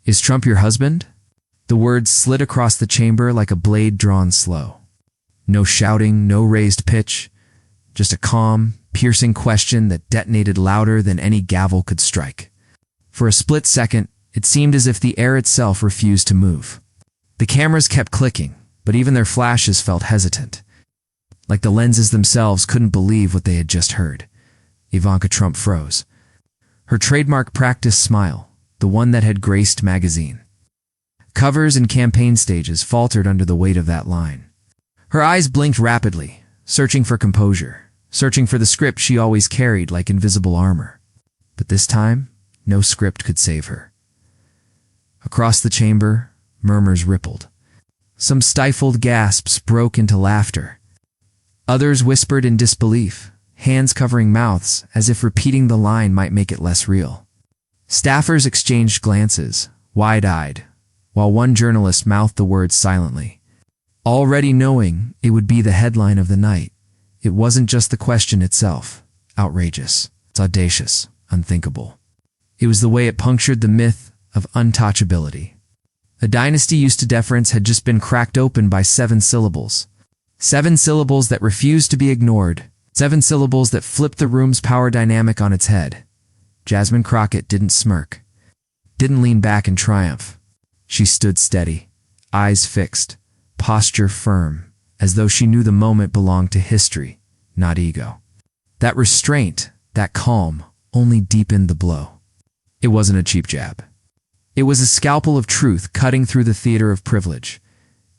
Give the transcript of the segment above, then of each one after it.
"Is Trump your husband?" The words slid across the chamber like a blade drawn slow. No shouting, no raised pitch, just a calm, piercing question that detonated louder than any gavel could strike. For a split second, it seemed as if the air itself refused to move. The cameras kept clicking, but even their flashes felt hesitant, like the lenses themselves couldn't believe what they had just heard. Ivanka Trump froze. Her trademark practice smile, the one that had graced magazine covers and campaign stages, faltered under the weight of that line. Her eyes blinked rapidly, searching for composure, searching for the script she always carried like invisible armor. But this time, no script could save her. Across the chamber, murmurs rippled. Some stifled gasps broke into laughter. Others whispered in disbelief, hands covering mouths as if repeating the line might make it less real. Staffers exchanged glances, wide-eyed, while one journalist mouthed the words silently, already knowing it would be the headline of the night. It wasn't just the question itself, outrageous, it's audacious, unthinkable. It was the way it punctured the myth of untouchability. A dynasty used to deference had just been cracked open by 7 syllables. 7 syllables that refused to be ignored. 7 syllables that flipped the room's power dynamic on its head. Jasmine Crockett didn't smirk, didn't lean back in triumph. She stood steady, eyes fixed, posture firm, as though she knew the moment belonged to history, not ego. That restraint, that calm, only deepened the blow. It wasn't a cheap jab. It was a scalpel of truth cutting through the theater of privilege.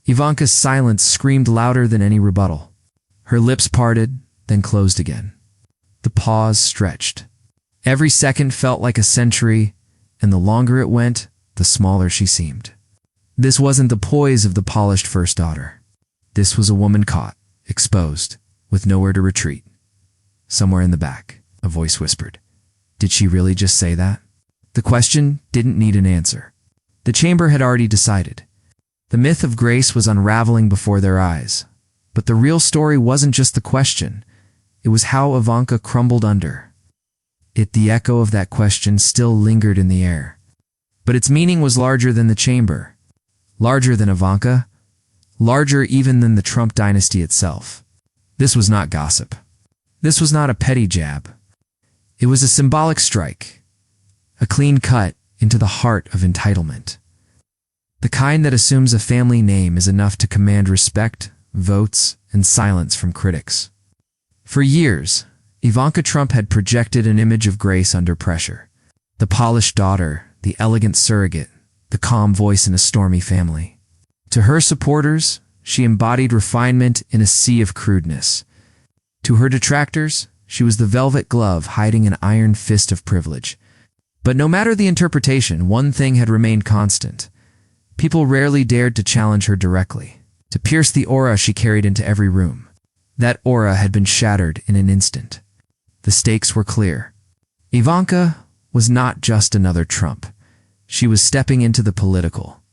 Ivanka's silence screamed louder than any rebuttal. Her lips parted, then closed again. The pause stretched. Every second felt like a century, and the longer it went, the smaller she seemed. This wasn't the poise of the polished first daughter. This was a woman caught, exposed, with nowhere to retreat. Somewhere in the back, a voice whispered, "Did she really just say that?" The question didn't need an answer. The chamber had already decided. The myth of grace was unraveling before their eyes. But the real story wasn't just the question. It was how Ivanka crumbled under it. The echo of that question still lingered in the air. But its meaning was larger than the chamber, larger than Ivanka, larger even than the Trump dynasty itself. This was not gossip. This was not a petty jab. It was a symbolic strike, a clean cut into the heart of entitlement. The kind that assumes a family name is enough to command respect, votes, and silence from critics. For years, Ivanka Trump had projected an image of grace under pressure. The polished daughter, the elegant surrogate, the calm voice in a stormy family. To her supporters, she embodied refinement in a sea of crudeness. To her detractors, she was the velvet glove hiding an iron fist of privilege. But no matter the interpretation, one thing had remained constant. People rarely dared to challenge her directly, to pierce the aura she carried into every room. That aura had been shattered in an instant. The stakes were clear. Ivanka was not just another Trump. She was stepping into the political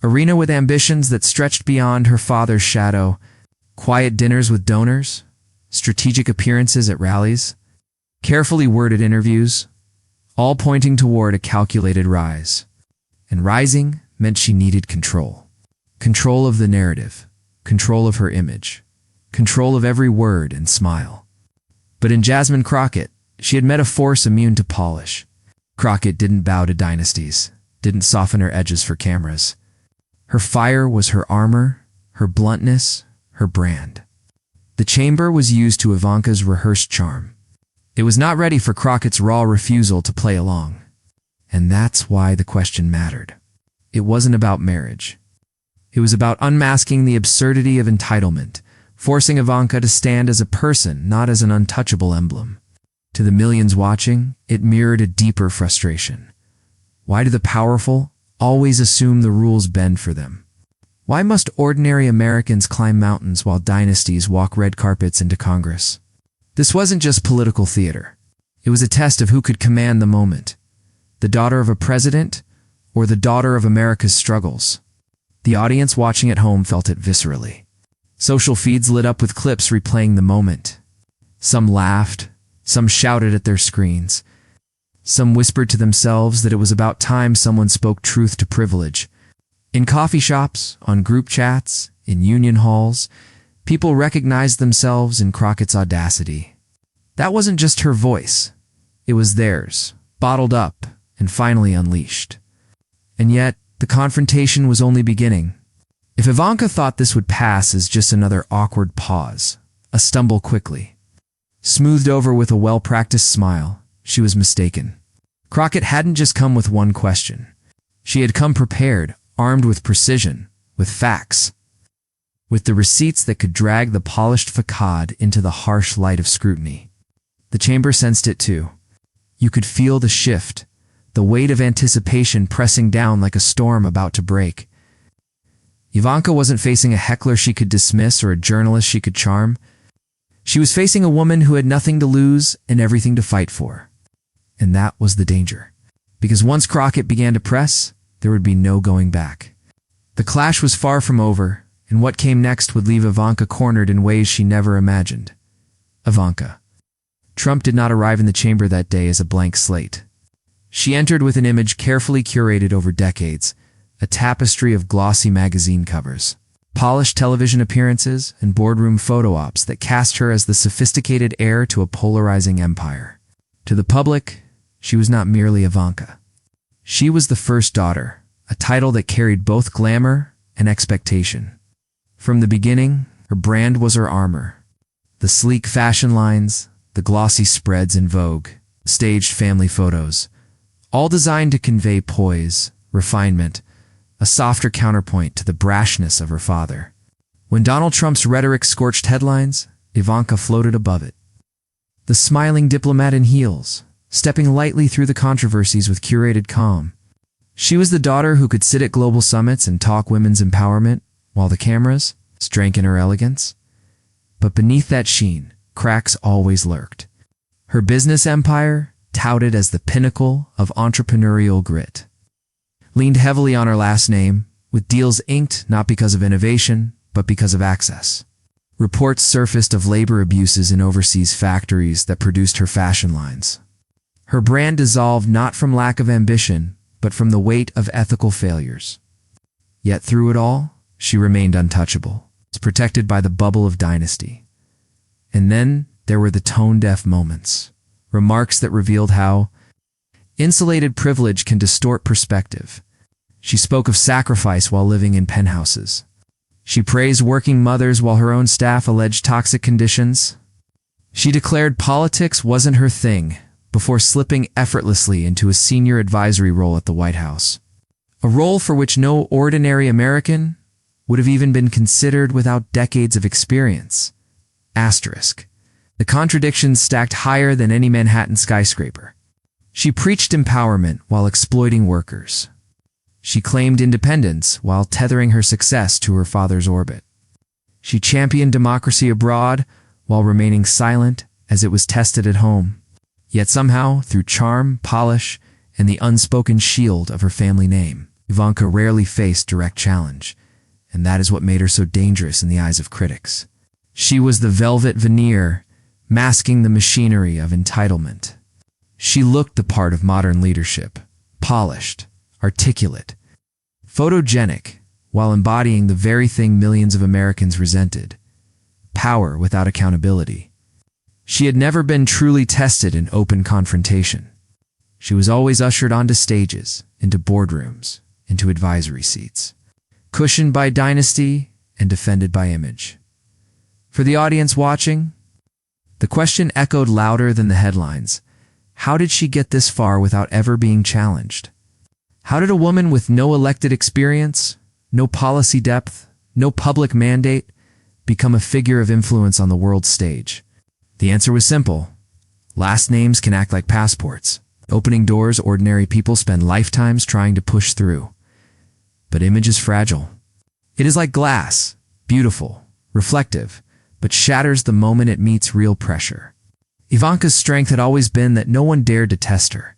arena with ambitions that stretched beyond her father's shadow. Quiet dinners with donors, strategic appearances at rallies, carefully worded interviews, all pointing toward a calculated rise. And rising meant she needed control. Control of the narrative, control of her image, control of every word and smile. But in Jasmine Crockett, she had met a force immune to polish. Crockett didn't bow to dynasties, didn't soften her edges for cameras. Her fire was her armor, her bluntness, her brand. The chamber was used to Ivanka's rehearsed charm. It was not ready for Crockett's raw refusal to play along. And that's why the question mattered. It wasn't about marriage. It was about unmasking the absurdity of entitlement, forcing Ivanka to stand as a person, not as an untouchable emblem. To the millions watching, it mirrored a deeper frustration. Why do the powerful always assume the rules bend for them? Why must ordinary Americans climb mountains while dynasties walk red carpets into Congress? This wasn't just political theater. It was a test of who could command the moment. The daughter of a president or the daughter of America's struggles. The audience watching at home felt it viscerally. Social feeds lit up with clips replaying the moment. Some laughed, some shouted at their screens. Some whispered to themselves that it was about time someone spoke truth to privilege. In coffee shops, on group chats, in union halls, people recognized themselves in Crockett's audacity. That wasn't just her voice. It was theirs, bottled up and finally unleashed. And yet, the confrontation was only beginning. If Ivanka thought this would pass as just another awkward pause, a stumble quickly, smoothed over with a well-practiced smile, she was mistaken. Crockett hadn't just come with one question. She had come prepared, armed with precision, with facts, with the receipts that could drag the polished facade into the harsh light of scrutiny. The chamber sensed it too. You could feel the shift, the weight of anticipation pressing down like a storm about to break. Ivanka wasn't facing a heckler she could dismiss or a journalist she could charm. She was facing a woman who had nothing to lose and everything to fight for. And that was the danger. Because once Crockett began to press, there would be no going back. The clash was far from over, and what came next would leave Ivanka cornered in ways she never imagined. Ivanka Trump did not arrive in the chamber that day as a blank slate. She entered with an image carefully curated over decades, a tapestry of glossy magazine covers, polished television appearances, and boardroom photo ops that cast her as the sophisticated heir to a polarizing empire. To the public, she was not merely Ivanka. She was the first daughter, a title that carried both glamour and expectation. From the beginning, her brand was her armor. The sleek fashion lines, the glossy spreads in Vogue, staged family photos, all designed to convey poise, refinement, a softer counterpoint to the brashness of her father. When Donald Trump's rhetoric scorched headlines, Ivanka floated above it. The smiling diplomat in heels, stepping lightly through the controversies with curated calm. She was the daughter who could sit at global summits and talk women's empowerment, while the cameras drank in her elegance. But beneath that sheen, cracks always lurked. Her business empire, touted as the pinnacle of entrepreneurial grit, leaned heavily on her last name, with deals inked not because of innovation, but because of access. Reports surfaced of labor abuses in overseas factories that produced her fashion lines. Her brand dissolved not from lack of ambition, but from the weight of ethical failures. Yet through it all, she remained untouchable, protected by the bubble of dynasty. And then there were the tone-deaf moments, remarks that revealed how insulated privilege can distort perspective. She spoke of sacrifice while living in penthouses. She praised working mothers while her own staff alleged toxic conditions. She declared politics wasn't her thing before slipping effortlessly into a senior advisory role at the White House, a role for which no ordinary American would have even been considered without decades of experience. Asterisk. The contradictions stacked higher than any Manhattan skyscraper. She preached empowerment while exploiting workers. She claimed independence while tethering her success to her father's orbit. She championed democracy abroad while remaining silent as it was tested at home. Yet somehow, through charm, polish, and the unspoken shield of her family name, Ivanka rarely faced direct challenge, and that is what made her so dangerous in the eyes of critics. She was the velvet veneer, masking the machinery of entitlement. She looked the part of modern leadership, polished, articulate, photogenic, while embodying the very thing millions of Americans resented: power without accountability. She had never been truly tested in open confrontation. She was always ushered onto stages, into boardrooms, into advisory seats, cushioned by dynasty and defended by image. For the audience watching, the question echoed louder than the headlines. How did she get this far without ever being challenged? How did a woman with no elected experience, no policy depth, no public mandate, become a figure of influence on the world stage? The answer was simple. Last names can act like passports, opening doors ordinary people spend lifetimes trying to push through. But image is fragile. It is like glass, beautiful, reflective, but shatters the moment it meets real pressure. Ivanka's strength had always been that no one dared to test her.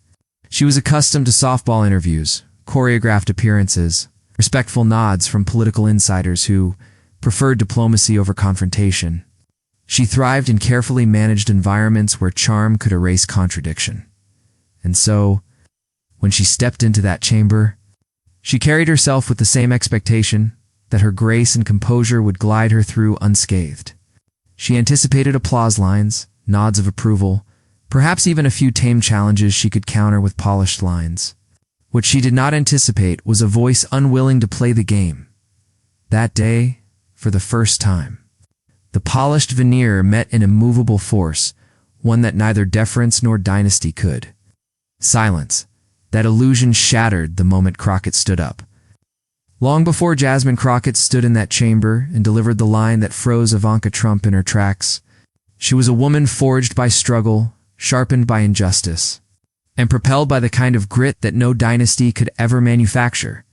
She was accustomed to softball interviews, choreographed appearances, respectful nods from political insiders who preferred diplomacy over confrontation. She thrived in carefully managed environments where charm could erase contradiction. And so, when she stepped into that chamber, she carried herself with the same expectation that her grace and composure would glide her through unscathed. She anticipated applause lines, nods of approval, perhaps even a few tame challenges she could counter with polished lines. What she did not anticipate was a voice unwilling to play the game. That day, for the first time, the polished veneer met an immovable force, one that neither deference nor dynasty could. Silence. That illusion shattered the moment Crockett stood up. Long before Jasmine Crockett stood in that chamber and delivered the line that froze Ivanka Trump in her tracks, she was a woman forged by struggle, sharpened by injustice, and propelled by the kind of grit that no dynasty could ever manufacture.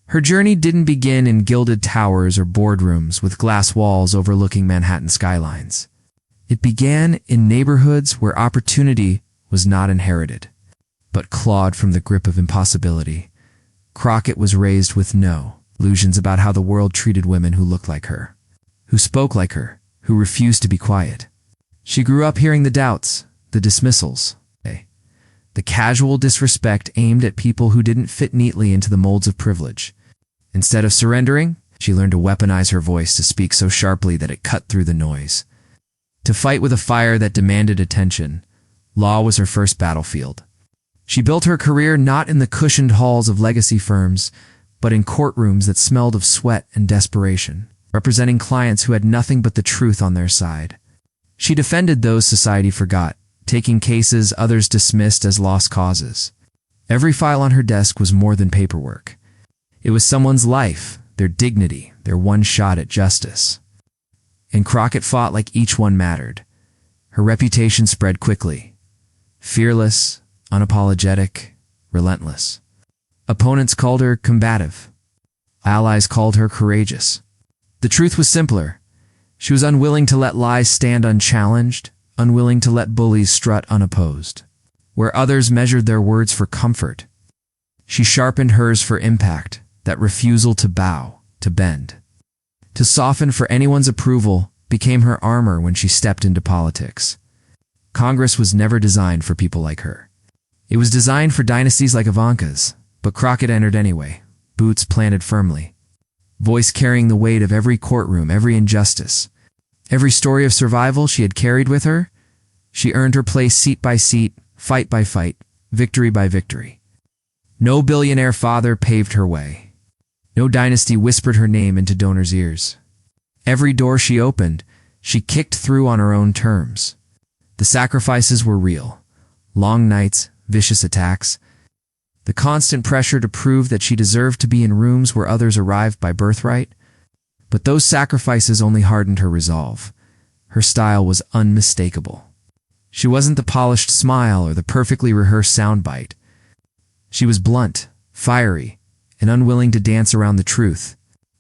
Her journey didn't begin in gilded towers or boardrooms with glass walls overlooking Manhattan skylines. It began in neighborhoods where opportunity was not inherited, but clawed from the grip of impossibility. Crockett was raised with no illusions about how the world treated women who looked like her, who spoke like her, who refused to be quiet. She grew up hearing the doubts, the dismissals, the casual disrespect aimed at people who didn't fit neatly into the molds of privilege. Instead of surrendering, she learned to weaponize her voice to speak so sharply that it cut through the noise. To fight with a fire that demanded attention, law was her first battlefield. She built her career not in the cushioned halls of legacy firms, but in courtrooms that smelled of sweat and desperation, representing clients who had nothing but the truth on their side. She defended those society forgot, taking cases others dismissed as lost causes. Every file on her desk was more than paperwork. It was someone's life, their dignity, their one shot at justice. And Crockett fought like each one mattered. Her reputation spread quickly. Fearless, unapologetic, relentless. Opponents called her combative. Allies called her courageous. The truth was simpler. She was unwilling to let lies stand unchallenged, unwilling to let bullies strut unopposed. Where others measured their words for comfort, she sharpened hers for impact, that refusal to bow, to bend. To soften for anyone's approval became her armor when she stepped into politics. Congress was never designed for people like her. It was designed for dynasties like Ivanka's, but Crockett entered anyway, boots planted firmly, voice carrying the weight of every courtroom, every injustice. Every story of survival she had carried with her, she earned her place seat by seat, fight by fight, victory by victory. No billionaire father paved her way. No dynasty whispered her name into donors' ears. Every door she opened, she kicked through on her own terms. The sacrifices were real. Long nights, vicious attacks. The constant pressure to prove that she deserved to be in rooms where others arrived by birthright. But those sacrifices only hardened her resolve. Her style was unmistakable. She wasn't the polished smile or the perfectly rehearsed soundbite. She was blunt, fiery, and unwilling to dance around the truth.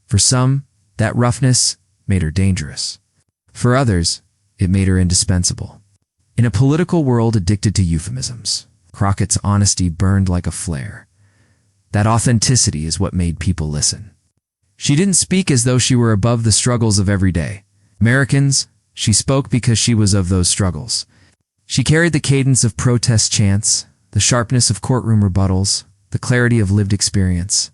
For some, that roughness made her dangerous. For others, it made her indispensable. In a political world addicted to euphemisms, Crockett's honesty burned like a flare. That authenticity is what made people listen. She didn't speak as though she were above the struggles of every day. Americans, she spoke because she was of those struggles. She carried the cadence of protest chants, the sharpness of courtroom rebuttals, the clarity of lived experience.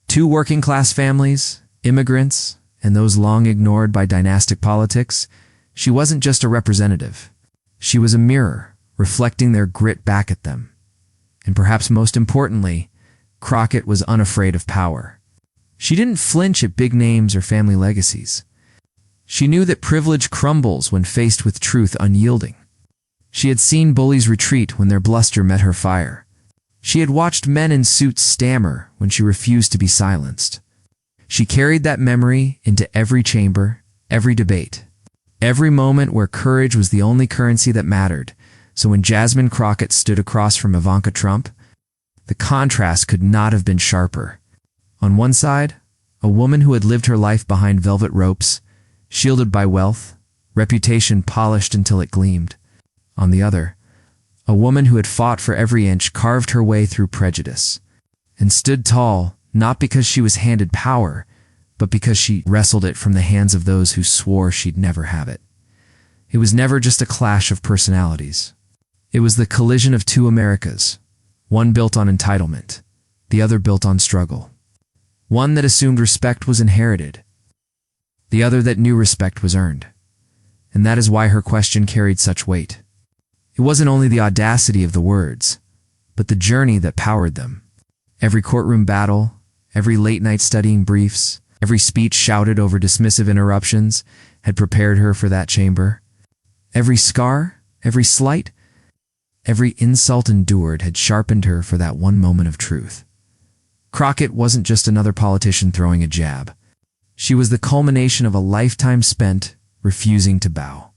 Two working-class families, immigrants, and those long ignored by dynastic politics, she wasn't just a representative. She was a mirror, reflecting their grit back at them. And perhaps most importantly, Crockett was unafraid of power. She didn't flinch at big names or family legacies. She knew that privilege crumbles when faced with truth unyielding. She had seen bullies retreat when their bluster met her fire. She had watched men in suits stammer when she refused to be silenced. She carried that memory into every chamber, every debate, every moment where courage was the only currency that mattered. So when Jasmine Crockett stood across from Ivanka Trump, the contrast could not have been sharper. On one side, a woman who had lived her life behind velvet ropes, shielded by wealth, reputation polished until it gleamed. On the other, a woman who had fought for every inch, carved her way through prejudice, and stood tall not because she was handed power, but because she wrestled it from the hands of those who swore she'd never have it. It was never just a clash of personalities. It was the collision of two Americas, One built on entitlement, the other built on struggle. One that assumed respect was inherited, the other that knew respect was earned. And that is why her question carried such weight. It wasn't only the audacity of the words, but the journey that powered them. Every courtroom battle, every late-night studying briefs, every speech shouted over dismissive interruptions had prepared her for that chamber. Every scar, every slight, every insult endured had sharpened her for that one moment of truth. Crockett wasn't just another politician throwing a jab. She was the culmination of a lifetime spent refusing to bow.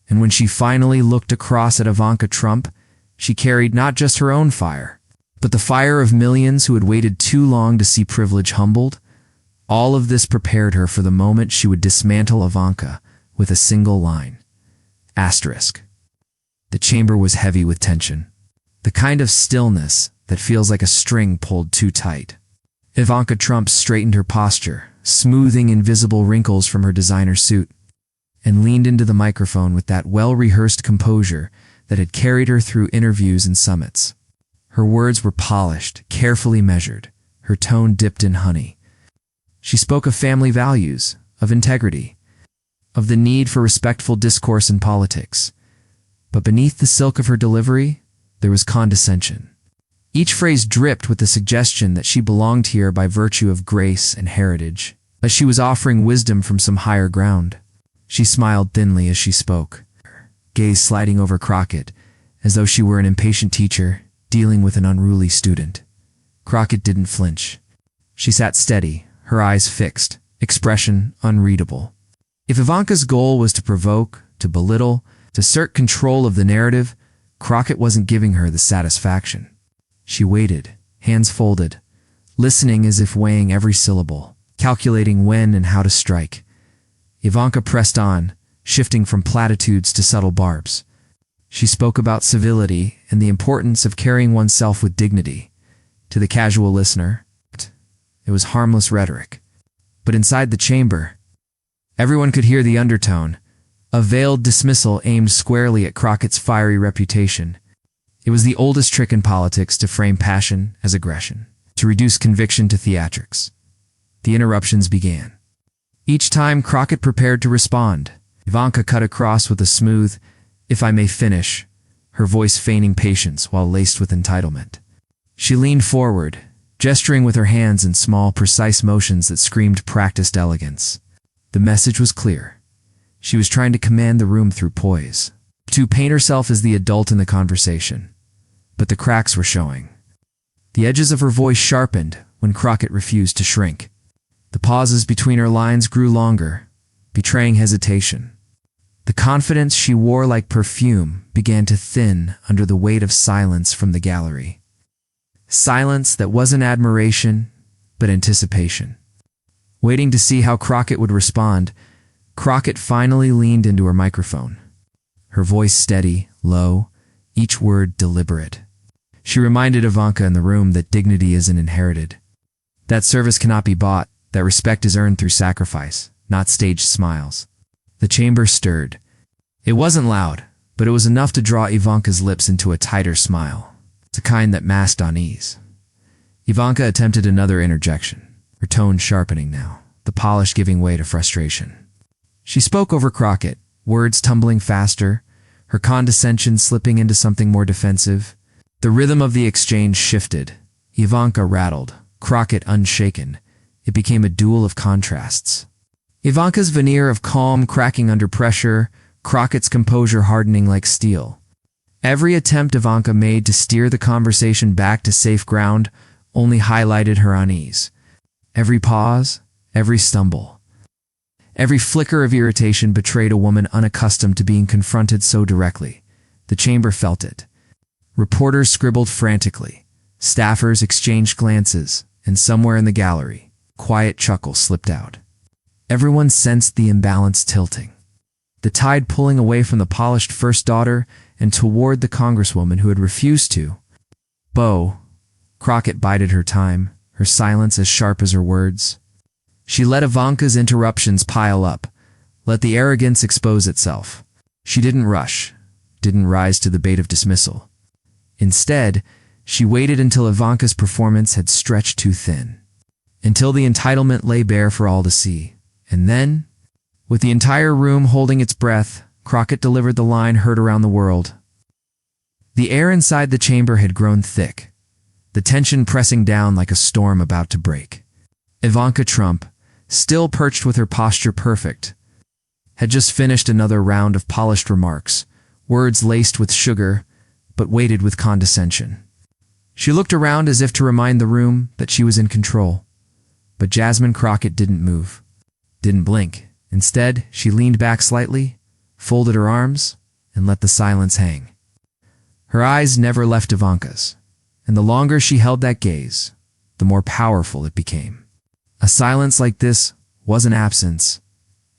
And when she finally looked across at Ivanka Trump, she carried not just her own fire, but the fire of millions who had waited too long to see privilege humbled. All of this prepared her for the moment she would dismantle Ivanka with a single line. Asterisk. The chamber was heavy with tension, the kind of stillness that feels like a string pulled too tight. Ivanka Trump straightened her posture, smoothing invisible wrinkles from her designer suit, and leaned into the microphone with that well-rehearsed composure that had carried her through interviews and summits. Her words were polished, carefully measured, her tone dipped in honey. She spoke of family values, of integrity, of the need for respectful discourse in politics. But beneath the silk of her delivery, there was condescension. Each phrase dripped with the suggestion that she belonged here by virtue of grace and heritage, that she was offering wisdom from some higher ground. She smiled thinly as she spoke, gaze sliding over Crockett, as though she were an impatient teacher dealing with an unruly student. Crockett didn't flinch. She sat steady, her eyes fixed, expression unreadable. If Ivanka's goal was to provoke, to belittle, to assert control of the narrative, Crockett wasn't giving her the satisfaction. She waited, hands folded, listening as if weighing every syllable, calculating when and how to strike. Ivanka pressed on, shifting from platitudes to subtle barbs. She spoke about civility and the importance of carrying oneself with dignity. To the casual listener, it was harmless rhetoric. But inside the chamber, everyone could hear the undertone, a veiled dismissal aimed squarely at Crockett's fiery reputation. It was the oldest trick in politics to frame passion as aggression, to reduce conviction to theatrics. The interruptions began. Each time Crockett prepared to respond, Ivanka cut across with a smooth, "If I may finish," her voice feigning patience while laced with entitlement. She leaned forward, gesturing with her hands in small, precise motions that screamed practiced elegance. The message was clear. She was trying to command the room through poise, to paint herself as the adult in the conversation. But the cracks were showing. The edges of her voice sharpened when Crockett refused to shrink. The pauses between her lines grew longer, betraying hesitation. The confidence she wore like perfume began to thin under the weight of silence from the gallery. Silence that wasn't admiration, but anticipation. Waiting to see how Crockett would respond, Crockett finally leaned into her microphone. Her voice steady, low, each word deliberate. She reminded Ivanka in the room that dignity isn't inherited. That service cannot be bought, that respect is earned through sacrifice, not staged smiles. The chamber stirred. It wasn't loud, but it was enough to draw Ivanka's lips into a tighter smile, the kind that masked unease. Ivanka attempted another interjection, her tone sharpening now, the polish giving way to frustration. She spoke over Crockett, words tumbling faster, her condescension slipping into something more defensive. The rhythm of the exchange shifted. Ivanka rattled, Crockett unshaken. It became a duel of contrasts. Ivanka's veneer of calm cracking under pressure, Crockett's composure hardening like steel. Every attempt Ivanka made to steer the conversation back to safe ground only highlighted her unease. Every pause, every stumble, every flicker of irritation betrayed a woman unaccustomed to being confronted so directly. The chamber felt it. Reporters scribbled frantically. Staffers exchanged glances, and somewhere in the gallery, quiet chuckles slipped out. Everyone sensed the imbalance tilting. The tide pulling away from the polished first daughter and toward the congresswoman who had refused to. "Bo," Crockett bided her time, her silence as sharp as her words. She let Ivanka's interruptions pile up, let the arrogance expose itself. She didn't rush, didn't rise to the bait of dismissal. Instead, She waited until Ivanka's performance had stretched too thin, until the entitlement lay bare for all to see. And then, with the entire room holding its breath, Crockett delivered the line heard around the world. The air inside the chamber had grown thick, the tension pressing down like a storm about to break. Ivanka Trump, still perched with her posture perfect, had just finished another round of polished remarks, words laced with sugar, but weighted with condescension. She looked around as if to remind the room that she was in control. But Jasmine Crockett didn't move, didn't blink. Instead, she leaned back slightly, folded her arms, and let the silence hang. Her eyes never left Ivanka's, and the longer she held that gaze, the more powerful it became. A silence like this wasn't absence,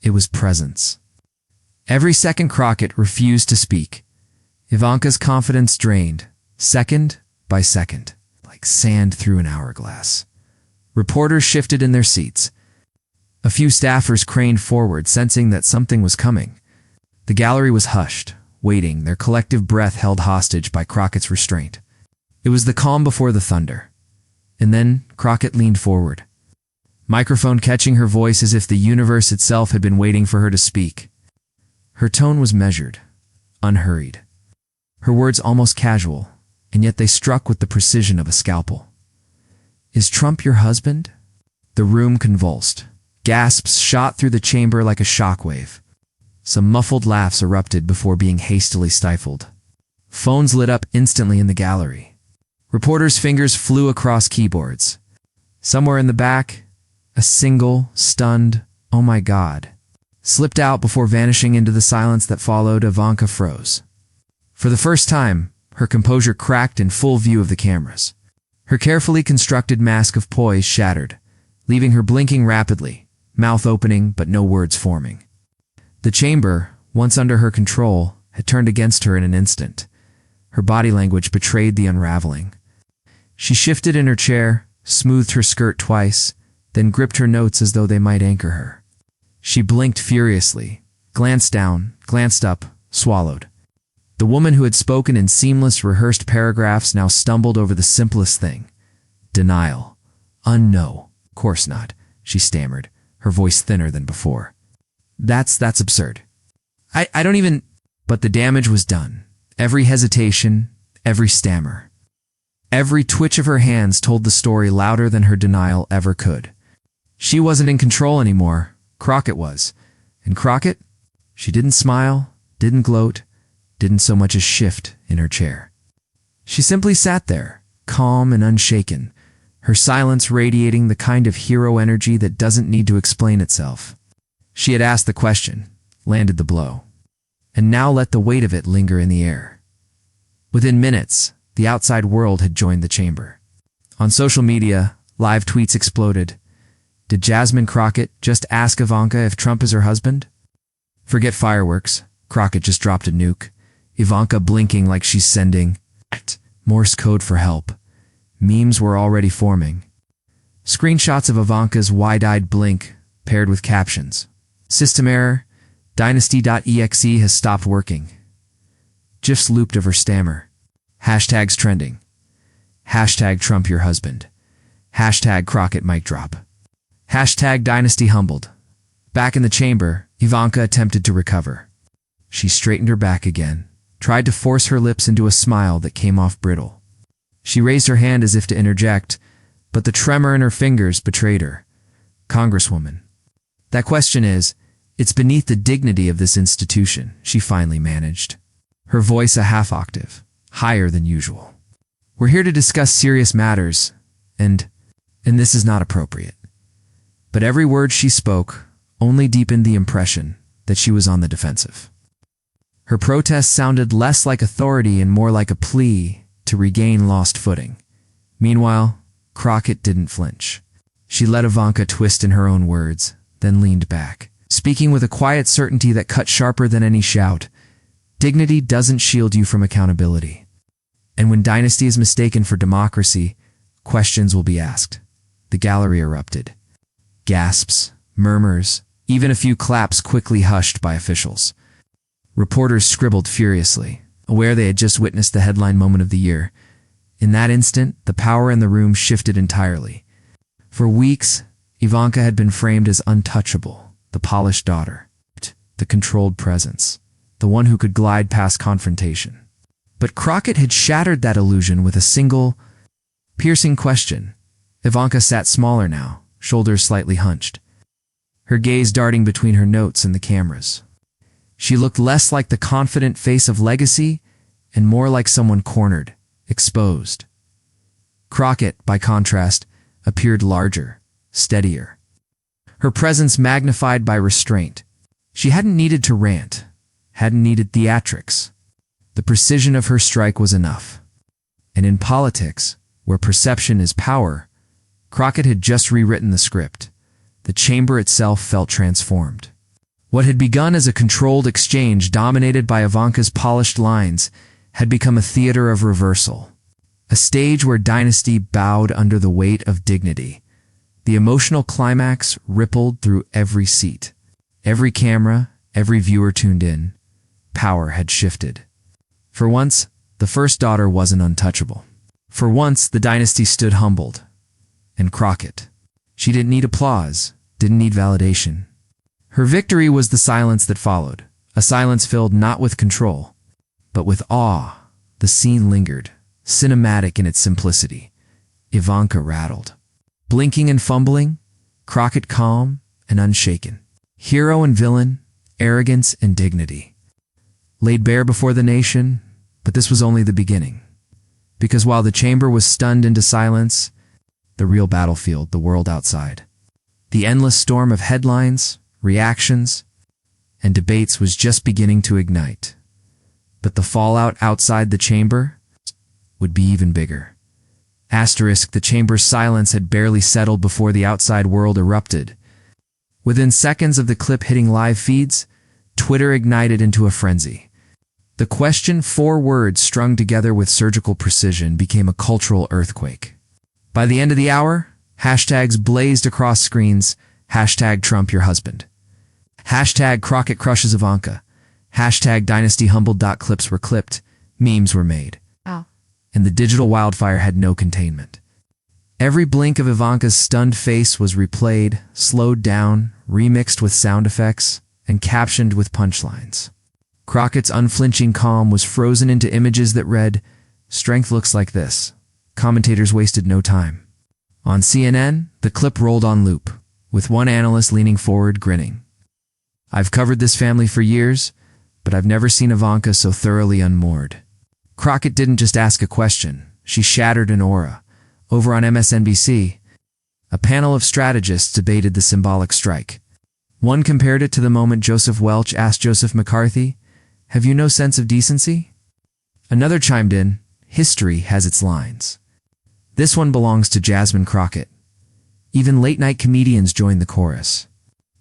it was presence. Every second Crockett refused to speak. Ivanka's confidence drained, second by second, like sand through an hourglass. Reporters shifted in their seats. A few staffers craned forward, sensing that something was coming. The gallery was hushed, waiting, their collective breath held hostage by Crockett's restraint. It was the calm before the thunder. And then Crockett leaned forward, microphone catching her voice as if the universe itself had been waiting for her to speak. Her tone was measured, unhurried. Her words almost casual, and yet they struck with the precision of a scalpel. "Is Trump your husband?" The room convulsed. Gasps shot through the chamber like a shockwave. Some muffled laughs erupted before being hastily stifled. Phones lit up instantly in the gallery. Reporters' fingers flew across keyboards. Somewhere in the back, a single, stunned, "Oh my God," slipped out before vanishing into the silence that followed. Ivanka froze. For the first time, her composure cracked in full view of the cameras. Her carefully constructed mask of poise shattered, leaving her blinking rapidly, mouth opening but no words forming. The chamber, once under her control, had turned against her in an instant. Her body language betrayed the unraveling. She shifted in her chair, smoothed her skirt twice, then gripped her notes as though they might anchor her. She blinked furiously, glanced down, glanced up, swallowed. The woman who had spoken in seamless, rehearsed paragraphs now stumbled over the simplest thing. Denial. "No, course not," she stammered, her voice thinner than before. That's absurd. I don't even..." But the damage was done. Every hesitation, every stammer, every twitch of her hands told the story louder than her denial ever could. She wasn't in control anymore. Crockett was. And Crockett? She didn't smile, didn't gloat, didn't so much as shift in her chair. She simply sat there, calm and unshaken, her silence radiating the kind of hero energy that doesn't need to explain itself. She had asked the question, landed the blow, and now let the weight of it linger in the air. Within minutes, the outside world had joined the chamber. On social media, live tweets exploded. Did Jasmine Crockett just ask Ivanka if Trump is her husband? Forget fireworks. Crockett just dropped a nuke. Ivanka blinking like she's sending Morse code for help. Memes were already forming. Screenshots of Ivanka's wide-eyed blink paired with captions. "System error. Dynasty.exe has stopped working." GIFs looped of her stammer. Hashtags trending. Hashtag Trump your husband. Hashtag Crockett mic drop. Hashtag Dynasty humbled. Back in the chamber, Ivanka attempted to recover. She straightened her back again, tried to force her lips into a smile that came off brittle. She raised her hand as if to interject, but the tremor in her fingers betrayed her. "Congresswoman, that question is, it's beneath the dignity of this institution," she finally managed, her voice a half octave, higher than usual. "We're here to discuss serious matters, and this is not appropriate." But every word she spoke only deepened the impression that she was on the defensive. Her protest sounded less like authority and more like a plea to regain lost footing. Meanwhile, Crockett didn't flinch. She let Ivanka twist in her own words, then leaned back, speaking with a quiet certainty that cut sharper than any shout. "Dignity doesn't shield you from accountability. And when dynasty is mistaken for democracy, questions will be asked." The gallery erupted. Gasps, murmurs, even a few claps quickly hushed by officials. Reporters scribbled furiously, aware they had just witnessed the headline moment of the year. In that instant, the power in the room shifted entirely. For weeks, Ivanka had been framed as untouchable, the polished daughter, the controlled presence, the one who could glide past confrontation. But Crockett had shattered that illusion with a single, piercing question. Ivanka sat smaller now, shoulders slightly hunched, her gaze darting between her notes and the cameras. She looked less like the confident face of legacy and more like someone cornered, exposed. Crockett, by contrast, appeared larger, steadier. Her presence magnified by restraint. She hadn't needed to rant, hadn't needed theatrics. The precision of her strike was enough. And in politics, where perception is power, Crockett had just rewritten the script. The chamber itself felt transformed. What had begun as a controlled exchange dominated by Ivanka's polished lines had become a theater of reversal, a stage where dynasty bowed under the weight of dignity. The emotional climax rippled through every seat. Every camera, every viewer tuned in. Power had shifted. For once, the first daughter wasn't untouchable. For once, the dynasty stood humbled. And Crockett. She didn't need applause, didn't need validation. Her victory was the silence that followed, a silence filled not with control, but with awe. The scene lingered, cinematic in its simplicity. Ivanka rattled. Blinking and fumbling, Crockett calm and unshaken. Hero and villain, arrogance and dignity. Laid bare before the nation, but this was only the beginning. Because while the chamber was stunned into silence, the real battlefield, the world outside, the endless storm of headlines, reactions, and debates was just beginning to ignite. But the fallout outside the chamber would be even bigger. Asterisk, the chamber's silence had barely settled before the outside world erupted. Within seconds of the clip hitting live feeds, Twitter ignited into a frenzy. The question, 4 words strung together with surgical precision, became a cultural earthquake. By the end of the hour, hashtags blazed across screens. Hashtag Trump your husband. Hashtag Crockett crushes Ivanka. Hashtag Dynasty humbled. Clips were clipped. Memes were made. Oh. And the digital wildfire had no containment. Every blink of Ivanka's stunned face was replayed, slowed down, remixed with sound effects, and captioned with punchlines. Crockett's unflinching calm was frozen into images that read, "Strength looks like this." Commentators wasted no time. On CNN, the clip rolled on loop, with one analyst leaning forward, grinning. "I've covered this family for years, but I've never seen Ivanka so thoroughly unmoored." Crockett didn't just ask a question, she shattered an aura. Over on MSNBC, a panel of strategists debated the symbolic strike. One compared it to the moment Joseph Welch asked Joseph McCarthy, "Have you no sense of decency?" Another chimed in, "History has its lines." This one belongs to Jasmine Crockett. Even late-night comedians joined the chorus.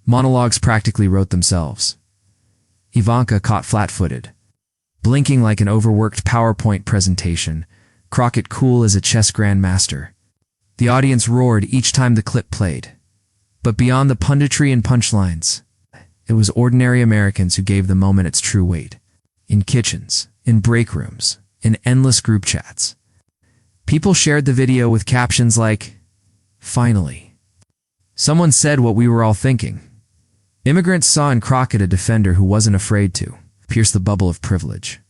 Monologues practically wrote themselves. Ivanka caught flat-footed. Blinking like an overworked PowerPoint presentation, Crockett cool as a chess grandmaster. The audience roared each time the clip played. But beyond the punditry and punchlines, it was ordinary Americans who gave the moment its true weight. In kitchens, in break rooms, in endless group chats. People shared the video with captions like, "Finally." Someone said what we were all thinking. Immigrants saw in Crockett a defender who wasn't afraid to pierce the bubble of privilege.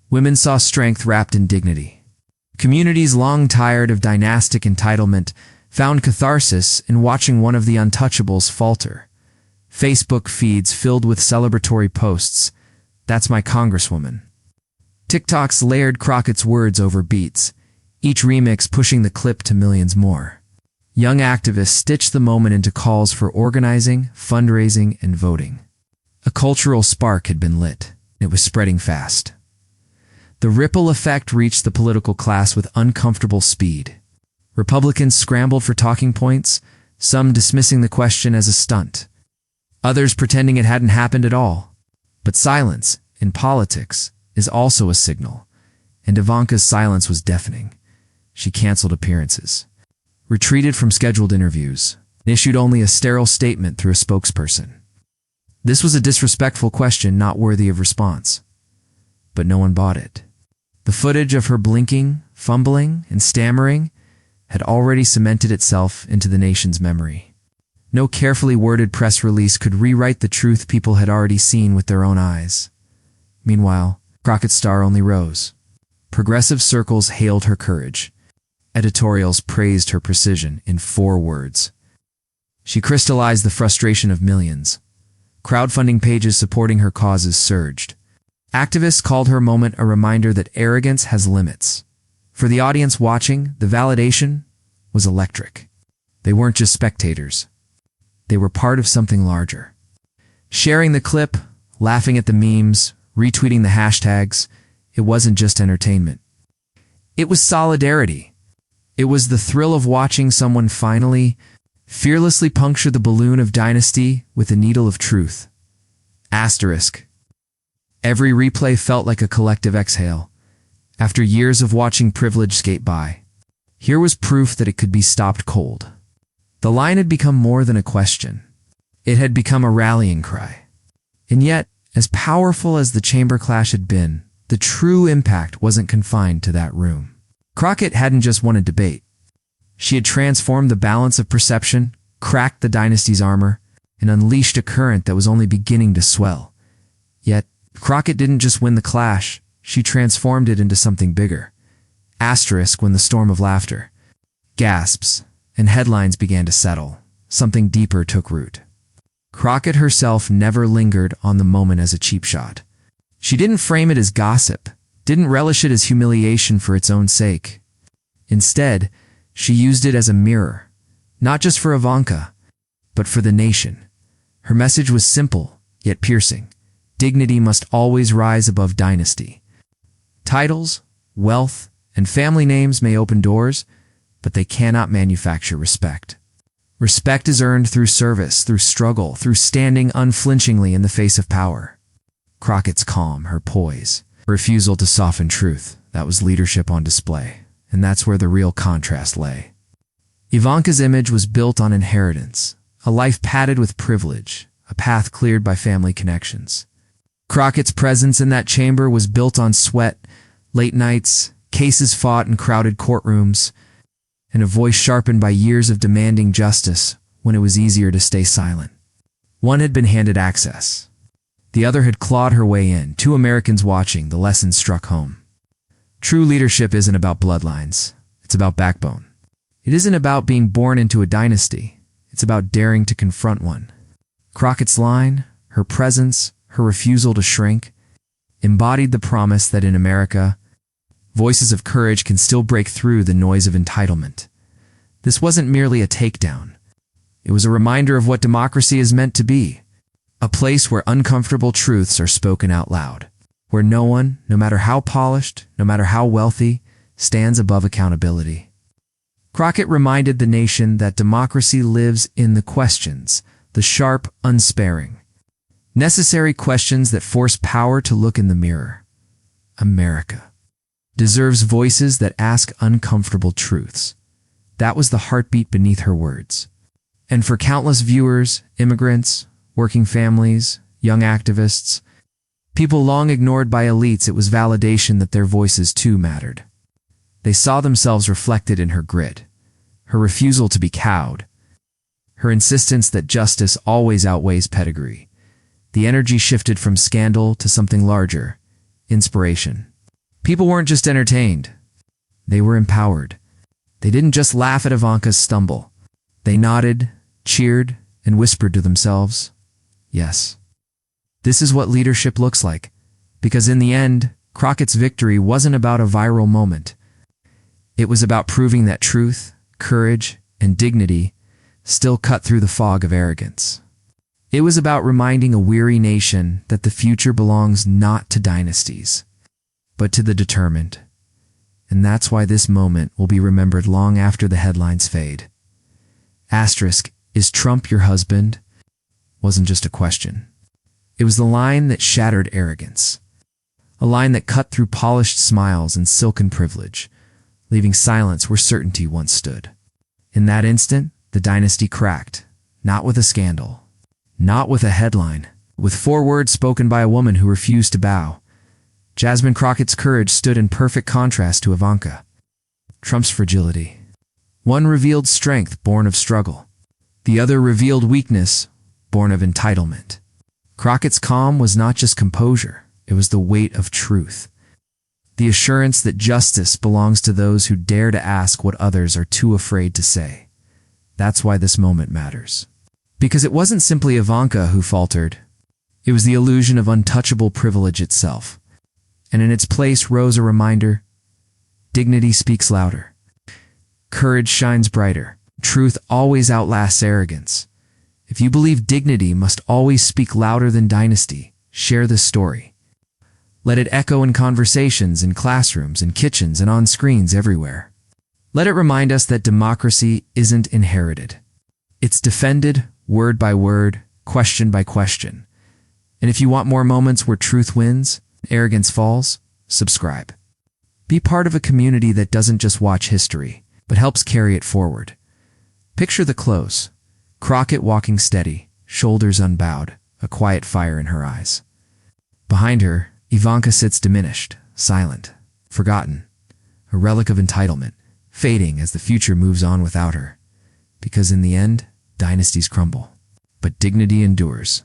Women saw strength wrapped in dignity. Communities long tired of dynastic entitlement found catharsis in watching one of the untouchables falter. Facebook feeds filled with celebratory posts, "That's my Congresswoman." TikToks layered Crockett's words over beats, each remix pushing the clip to millions more. Young activists stitched the moment into calls for organizing, fundraising, and voting. A cultural spark had been lit. It was spreading fast. The ripple effect reached the political class with uncomfortable speed. Republicans scrambled for talking points, some dismissing the question as a stunt, others pretending it hadn't happened at all. But silence, in politics, is also a signal, and Ivanka's silence was deafening. She canceled appearances, retreated from scheduled interviews, and issued only a sterile statement through a spokesperson. This was a disrespectful question not worthy of response. But no one bought it. The footage of her blinking, fumbling and stammering, had already cemented itself into the nation's memory. No carefully worded press release could rewrite the truth people had already seen with their own eyes. Meanwhile, Crockett's star only rose. Progressive circles hailed her courage. Editorials praised her precision in 4 words. She crystallized the frustration of millions. Crowdfunding pages supporting her causes surged. Activists called her moment a reminder that arrogance has limits. For the audience watching, the validation was electric. They weren't just spectators. They were part of something larger. Sharing the clip, laughing at the memes, retweeting the hashtags, it wasn't just entertainment. It was solidarity. It was the thrill of watching someone finally, fearlessly puncture the balloon of dynasty with a needle of truth. Asterisk. Every replay felt like a collective exhale. After years of watching privilege skate by, here was proof that it could be stopped cold. The line had become more than a question. It had become a rallying cry. And yet, as powerful as the chamber clash had been, the true impact wasn't confined to that room. Crockett hadn't just won a debate. She had transformed the balance of perception, cracked the dynasty's armor, and unleashed a current that was only beginning to swell. Yet, Crockett didn't just win the clash, she transformed it into something bigger. Asterisk when the storm of laughter, gasps, and headlines began to settle. Something deeper took root. Crockett herself never lingered on the moment as a cheap shot. She didn't frame it as gossip, didn't relish it as humiliation for its own sake. Instead, she used it as a mirror, not just for Ivanka, but for the nation. Her message was simple, yet piercing. Dignity must always rise above dynasty. Titles, wealth, and family names may open doors, but they cannot manufacture respect. Respect is earned through service, through struggle, through standing unflinchingly in the face of power. Crockett's calm, her poise, refusal to soften truth, that was leadership on display, and that's where the real contrast lay. Ivanka's image was built on inheritance, a life padded with privilege, a path cleared by family connections. Crockett's presence in that chamber was built on sweat, late nights, cases fought in crowded courtrooms, and a voice sharpened by years of demanding justice when it was easier to stay silent. One had been handed access. The other had clawed her way in. 2 Americans watching, the lesson struck home. True leadership isn't about bloodlines. It's about backbone. It isn't about being born into a dynasty. It's about daring to confront one. Crockett's line, her presence, her refusal to shrink, embodied the promise that in America, voices of courage can still break through the noise of entitlement. This wasn't merely a takedown. It was a reminder of what democracy is meant to be. A place where uncomfortable truths are spoken out loud. Where no one, no matter how polished, no matter how wealthy, stands above accountability. Crockett reminded the nation that democracy lives in the questions, the sharp, unsparing. Necessary questions that force power to look in the mirror. America deserves voices that ask uncomfortable truths. That was the heartbeat beneath her words. And for countless viewers, immigrants, working families, young activists, people long ignored by elites, it was validation that their voices too mattered. They saw themselves reflected in her grit, her refusal to be cowed, her insistence that justice always outweighs pedigree. The energy shifted from scandal to something larger, inspiration. People weren't just entertained. They were empowered. They didn't just laugh at Ivanka's stumble. They nodded, cheered, and whispered to themselves, yes. This is what leadership looks like. Because in the end, Crockett's victory wasn't about a viral moment. It was about proving that truth, courage, and dignity still cut through the fog of arrogance. It was about reminding a weary nation that the future belongs not to dynasties, but to the determined. And that's why this moment will be remembered long after the headlines fade. Asterisk, is Trump your husband? Wasn't just a question. It was the line that shattered arrogance. A line that cut through polished smiles and silken privilege, leaving silence where certainty once stood. In that instant, the dynasty cracked, not with a scandal, not with a headline, with 4 words spoken by a woman who refused to bow. Jasmine Crockett's courage stood in perfect contrast to Ivanka. Trump's fragility. One revealed strength born of struggle. The other revealed weakness born of entitlement. Crockett's calm was not just composure, it was the weight of truth. The assurance that justice belongs to those who dare to ask what others are too afraid to say. That's why this moment matters. Because it wasn't simply Ivanka who faltered. It was the illusion of untouchable privilege itself. And in its place rose a reminder: dignity speaks louder. Courage shines brighter. Truth always outlasts arrogance. If you believe dignity must always speak louder than dynasty, share this story. Let it echo in conversations, in classrooms, in kitchens, and on screens everywhere. Let it remind us that democracy isn't inherited. It's defended, word by word, question by question. And if you want more moments where truth wins, arrogance falls, subscribe. Be part of a community that doesn't just watch history, but helps carry it forward. Picture the close. Crockett walking steady, shoulders unbowed, a quiet fire in her eyes. Behind her, Ivanka sits diminished, silent, forgotten, a relic of entitlement, fading as the future moves on without her. Because in the end, dynasties crumble, but dignity endures.